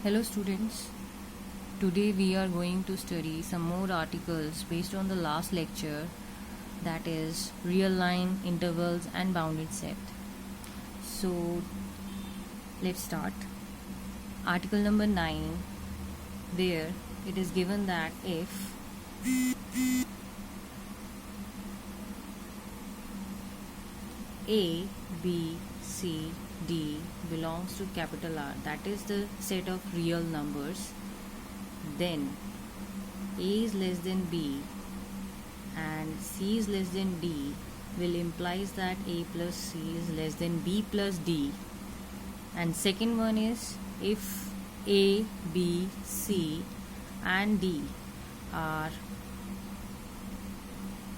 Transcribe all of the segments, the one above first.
Hello students, today we are going to study some more articles based on the last lecture, that is real line, intervals and bounded set. So let's start. Article number 9, where it is given that if A, B, C, D belongs to capital R, that is the set of real numbers, then A is less than B and C is less than D will implies that A plus C is less than B plus D. And second one is if A, B, C and D are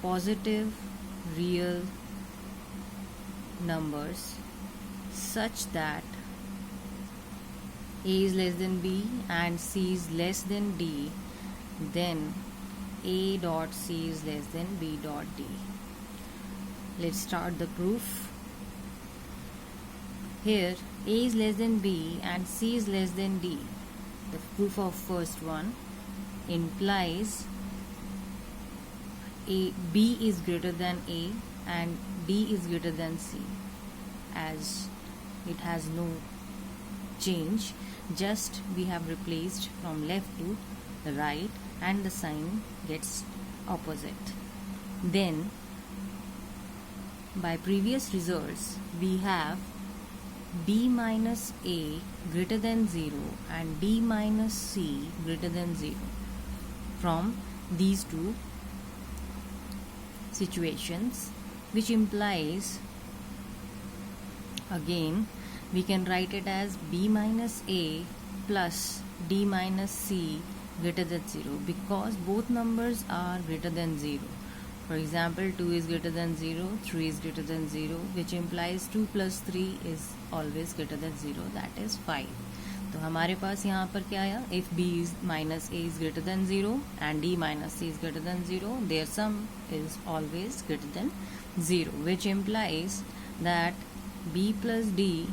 positive real numbers such that A is less than B and C is less than D, then A dot C is less than B dot D. Let's start the proof. Here A is less than B and C is less than D. The proof of first one implies B is greater than A and D is greater than C, as it has no change, just we have replaced from left to the right and the sign gets opposite. Then by previous results we have B minus A greater than 0 and D minus C greater than 0. From these two situations, which implies, again we can write it as B minus A plus D minus C greater than 0, because both numbers are greater than 0. For example, 2 is greater than 0, 3 is greater than 0, which implies 2 plus 3 is always greater than 0, that is 5. तो हमारे पास यहाँ पर क्या आया, if B is minus A is greater than 0 and D minus C is greater than 0, their sum is always greater than 0, which implies that B plus D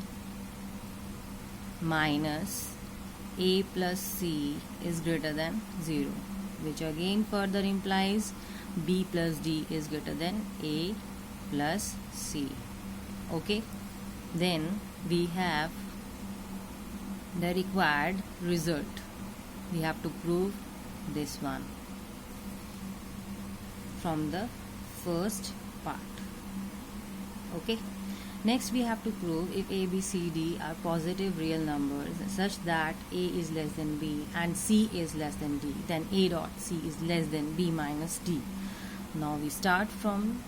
minus A plus C is greater than 0, which again further implies B plus D is greater than A plus C. Okay, then we have the required result. We have to prove this one from the first part. Okay, next we have to prove if A, B, C, D are positive real numbers such that A is less than B and C is less than D, then A dot C is less than B minus D. Now we start from,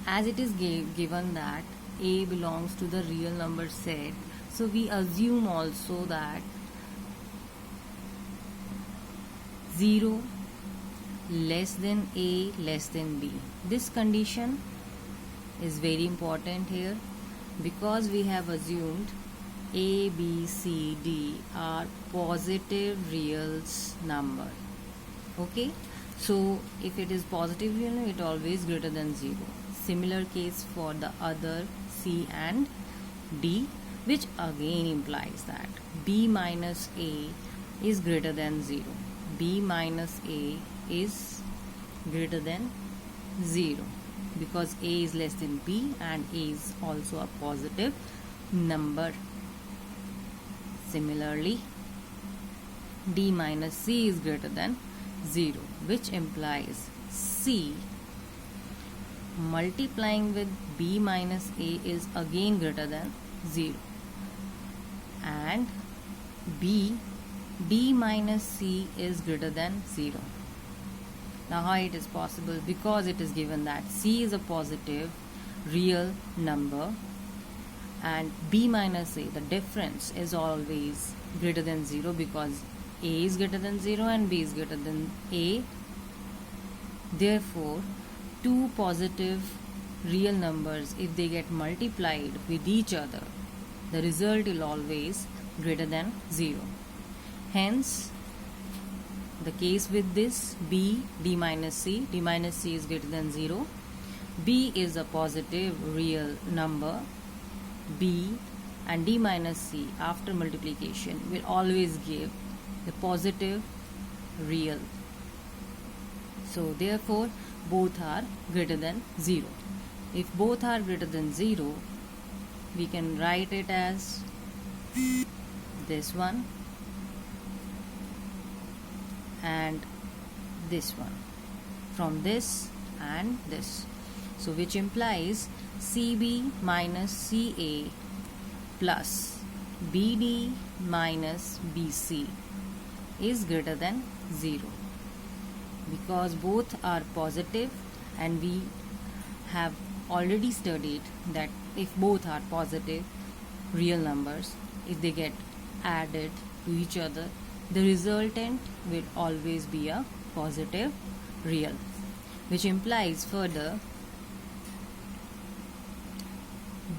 as it is given that A belongs to the real number set, so we assume also that 0 less than A less than B. This condition is very important here, because we have assumed A, B, C, D are positive real number. Okay, so if it is positive real, it always greater than 0. Similar case for the other C and D, which again implies that B minus A is greater than 0. B minus A is greater than 0, because A is less than B and A is also a positive number. Similarly, D minus C is greater than 0, which implies C multiplying with B minus A is again greater than 0, and B, D minus C is greater than 0. Now how it is possible? Because it is given that C is a positive real number and B minus A, the difference is always greater than 0, because A is greater than 0 and B is greater than A. Therefore, two positive real numbers, if they get multiplied with each other, the result will always greater than 0. Hence, the case with this B, D minus C is greater than 0. B is a positive real number. B and d minus c after multiplication will always give the positive real. So therefore both are greater than 0. If both are greater than 0, we can write it as this one and this one, from this and this. So which implies CB minus CA plus BD minus BC is greater than 0, because both are positive, and we have already studied that if both are positive real numbers, if they get added to each other, the resultant will always be a positive real, which implies further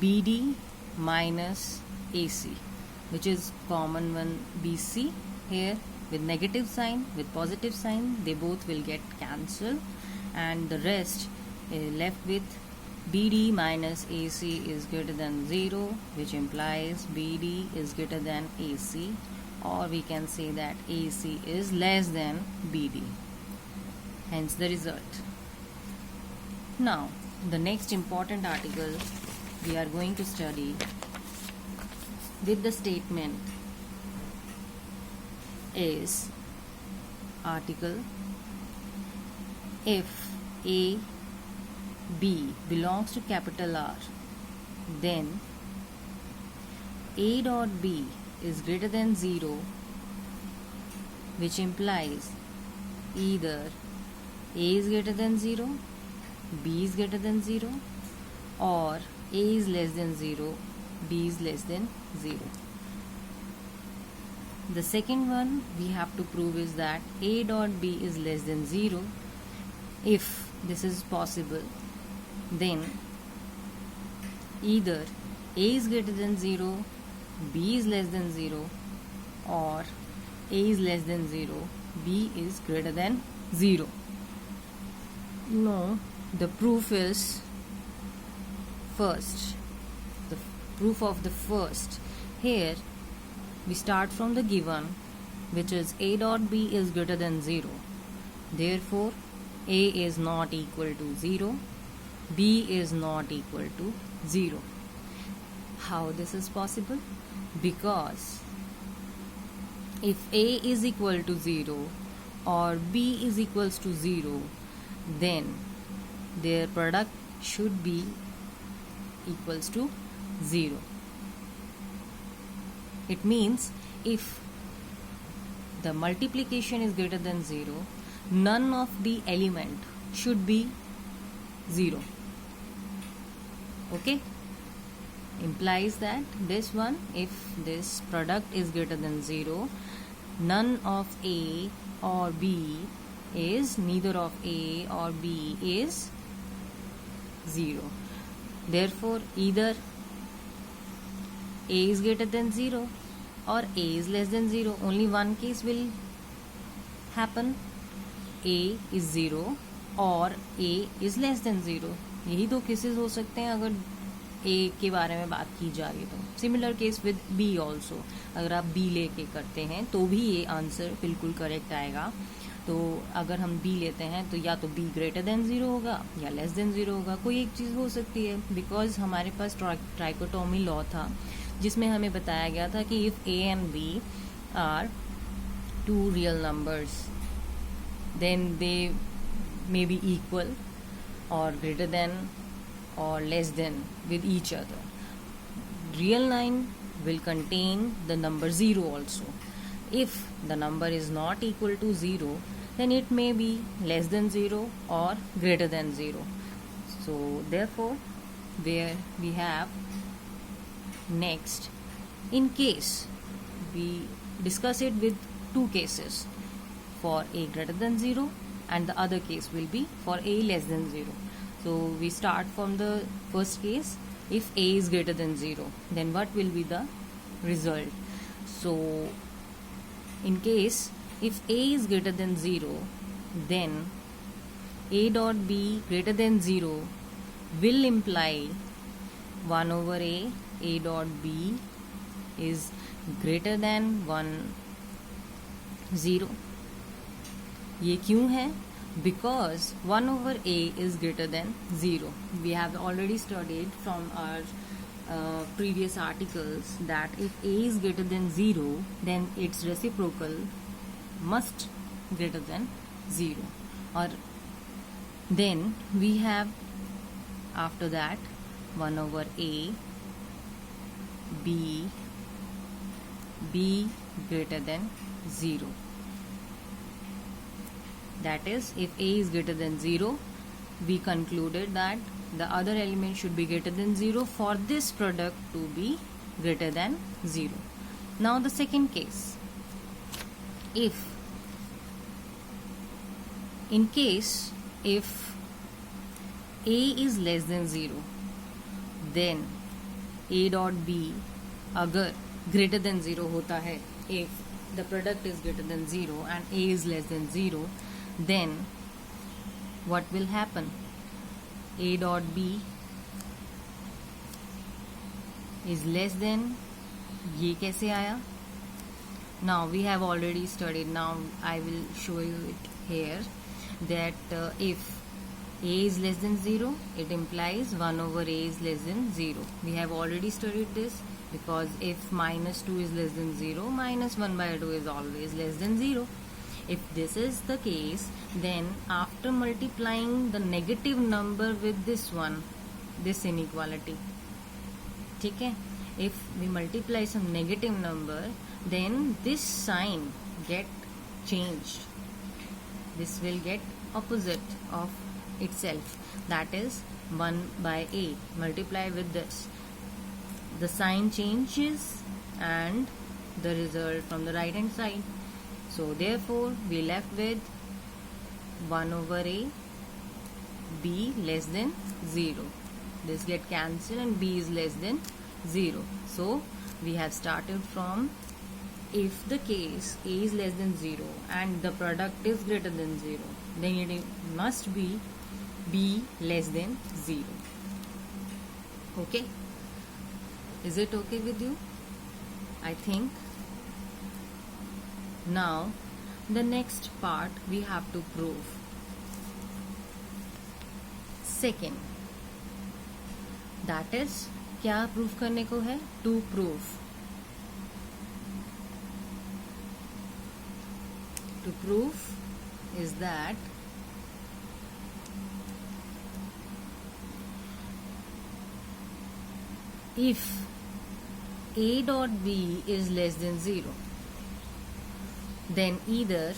BD minus AC, which is common one BC here with negative sign, with positive sign, they both will get cancelled, and the rest left with BD minus AC is greater than 0, which implies BD is greater than AC, or we can say that AC is less than BD. Hence the result. Now, the next important article we are going to study with the statement is article if A, B belongs to capital R, then A dot B is greater than 0, which implies either A is greater than 0, B is greater than 0, or A is less than 0, B is less than 0. The second one we have to prove is that A dot B is less than 0. If this is possible, then either A is greater than 0, B is less than 0, or A is less than 0, B is greater than 0. No, the proof is first. The proof of the first. Here we start from the given, which is A dot B is greater than 0. Therefore, A is not equal to 0. B is not equal to 0. How this is possible? Because if A is equal to 0 or B is equals to 0, then their product should be equals to 0. It means if the multiplication is greater than 0, none of the element should be 0. Okay? Implies that this one, if this product is greater than 0, none of A or B is, neither of A or B is 0. Therefore, either A is greater than 0 or A is less than 0. Only one case will happen. A is 0 और A is less than 0. यही दो cases हो सकते हैं अगर A के बारे में बात की जा रही है तो. Similar case with B also. अगर आप B लेके करते हैं तो भी ये आंसर बिल्कुल करेक्ट आएगा. तो अगर हम B लेते हैं तो या तो B ग्रेटर देन 0 होगा या लेस देन 0 होगा. कोई एक चीज़ हो सकती है, बिकॉज हमारे पास ट्राइकोटोमी लॉ था जिसमें हमें बताया गया था कि if A and B are two real numbers, then they may be equal or greater than or less than with each other. Real line will contain the number 0 also. If the number is not equal to 0, then it may be less than 0 or greater than 0. So therefore, there we have next, in case we discuss it with two cases, for A greater than 0 and the other case will be for A less than 0. So we start from the first case. If A is greater than 0, then what will be the result? So in case if A is greater than 0, then A dot B greater than 0 will imply 1 over A A dot B is greater than 1 0. ये क्यों है? Because 1 over A is greater than 0. We have already studied from our previous articles that if A is greater than 0, then its reciprocal must greater than 0. Or then we have after that 1 over A, B greater than 0. That is, if A is greater than 0, we concluded that the other element should be greater than 0 for this product to be greater than 0. Now the second case, if A is less than 0, then A dot B अगर greater than 0 होता है, if the product is greater than 0 and A is less than 0, then what will happen? A dot B is less than, ये कैसे आया? Now we have already studied, now I will show you it here, that if A is less than 0, it implies 1 over A is less than 0. We have already studied this, because if minus 2 is less than 0, minus 1 by 2 is always less than 0. If this is the case, then after multiplying the negative number with this one, this inequality, ठीक है, if we multiply some negative number, then this sign get changed. This will get opposite of itself, that is 1 by A multiplied with this. The sign changes and the result from the right hand side. So therefore we left with 1 over A, B less than 0. This get cancelled and B is less than 0. So we have started from, if the case A is less than 0 and the product is greater than 0, then it must be B less than 0. Okay? Is it okay with you? I think. Now the next part we have to prove. Second, that is, क्या proof करने को है? To prove. To prove is that if A dot B is less than 0, then either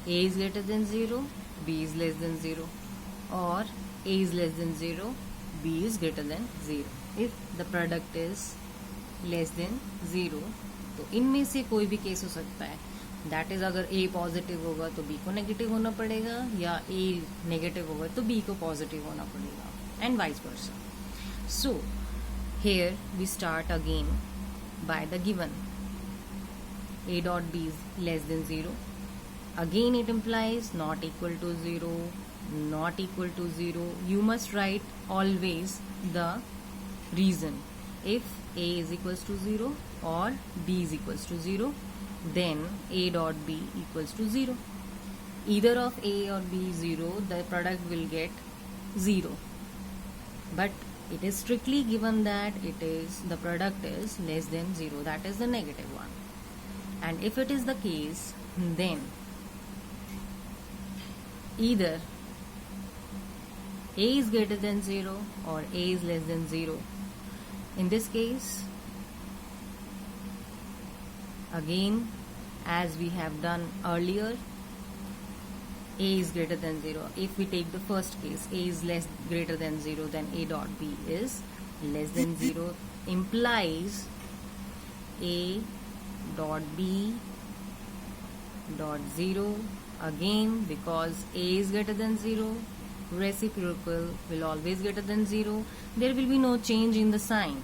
A is greater than 0, B is less than 0, or A is less than 0, B is greater than 0. If the product is less than 0, तो इनमें से कोई भी case हो सकता है. That is, अगर A positive होगा तो B को नेगेटिव होना पड़ेगा, या A नेगेटिव होगा तो B को पॉजिटिव होना पड़ेगा, and vice versa. So here we start again by the given. A dot B is less than 0. Again it implies not equal to 0, not equal to 0. You must write always the reason. If A is equals to 0 or B is equals to 0, then A dot B equals to 0. Either of A or B is 0, the product will get 0. But it is strictly given that the product is less than 0, that is the negative one. And if it is the case, then either A is greater than 0 or A is less than 0. In this case, again, as we have done earlier, A is greater than 0. If we take the first case, A is greater than 0, then A dot B is less than 0, implies A dot B dot 0. Again, because A is greater than 0, reciprocal will always greater than 0. There will be no change in the sign.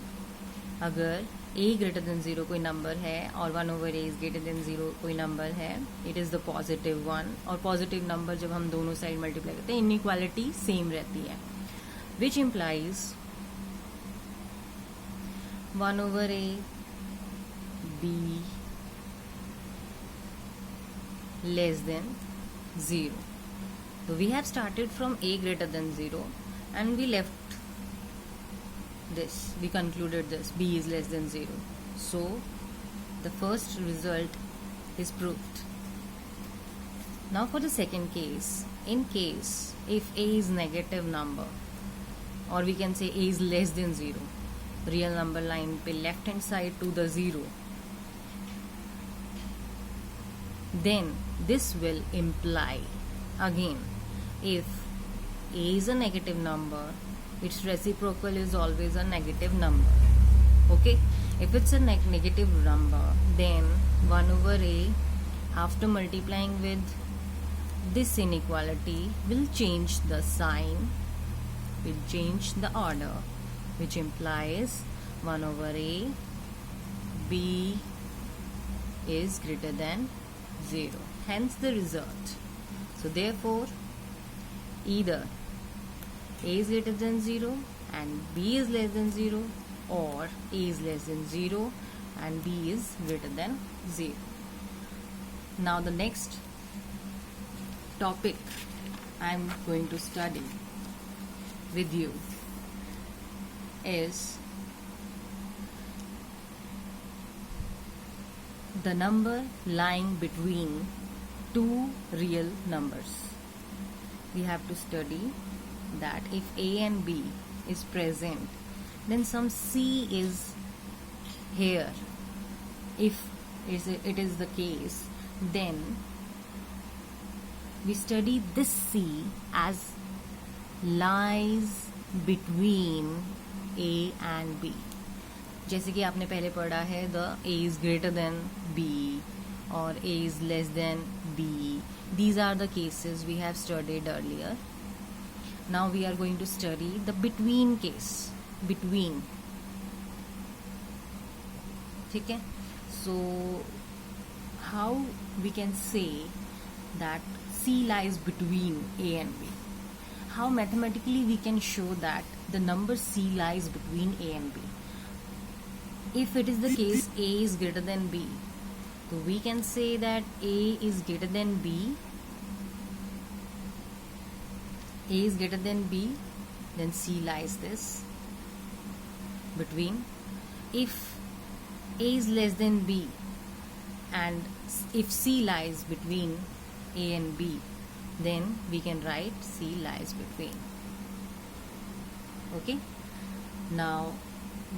अगर A greater than 0 कोई number है और 1 over A is greater than 0 कोई number है, it is the positive one. और positive number जब हम दोनों साइड मल्टीप्लाई करते हैं, इनइक्वालिटी सेम रहती है, which implies 1 over a, b less than 0. So we have started from a greater than 0 and we left this, we concluded this, b is less than 0. So the first result is proved. Now for the second case, in case if a is negative number, or we can say a is less than 0, real number line पे left hand side to the 0, then this will imply, again, if a is a negative number, its reciprocal is always a negative number. Okay, if it's a negative number, then 1 over a, after multiplying with this inequality, will change the sign, will change the order, which implies 1 over a, b is greater than 0. Hence the result. So therefore, either a is greater than 0 and b is less than 0, or a is less than 0 and b is greater than 0. Now the next topic I am going to study with you is the number lying between two real numbers. We have to study that if a and b is present, then some c is here. If it is the case, then we study this c as lies between a and b. जैसे कि आपने पहले पढ़ा है the a is greater than b or a is less than b. These are the cases we have studied earlier. Now we are going to study the between case. Between. ठीक है? So how we can say that c lies between a and b? How mathematically we can show that the number c lies between a and b? If it is the case a is greater than b, so we can say that a is greater than b. A is greater than b, then c lies this between. If a is less than b and if c lies between a and b, then we can write c lies between. Okay, now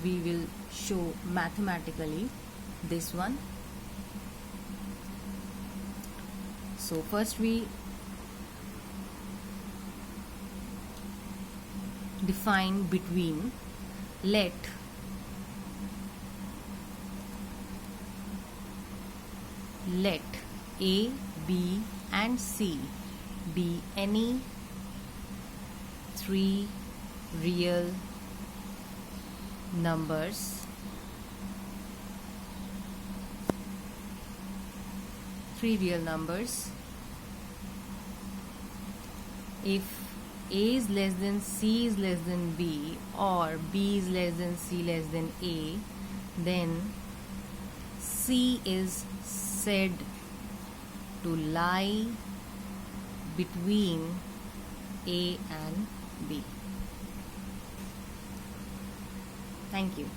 we will show mathematically this one. So first we define between. Let a, b and c be any three real numbers, if a is less than c is less than b, or b is less than c less than a, then c is said to lie between a and b. Thank you.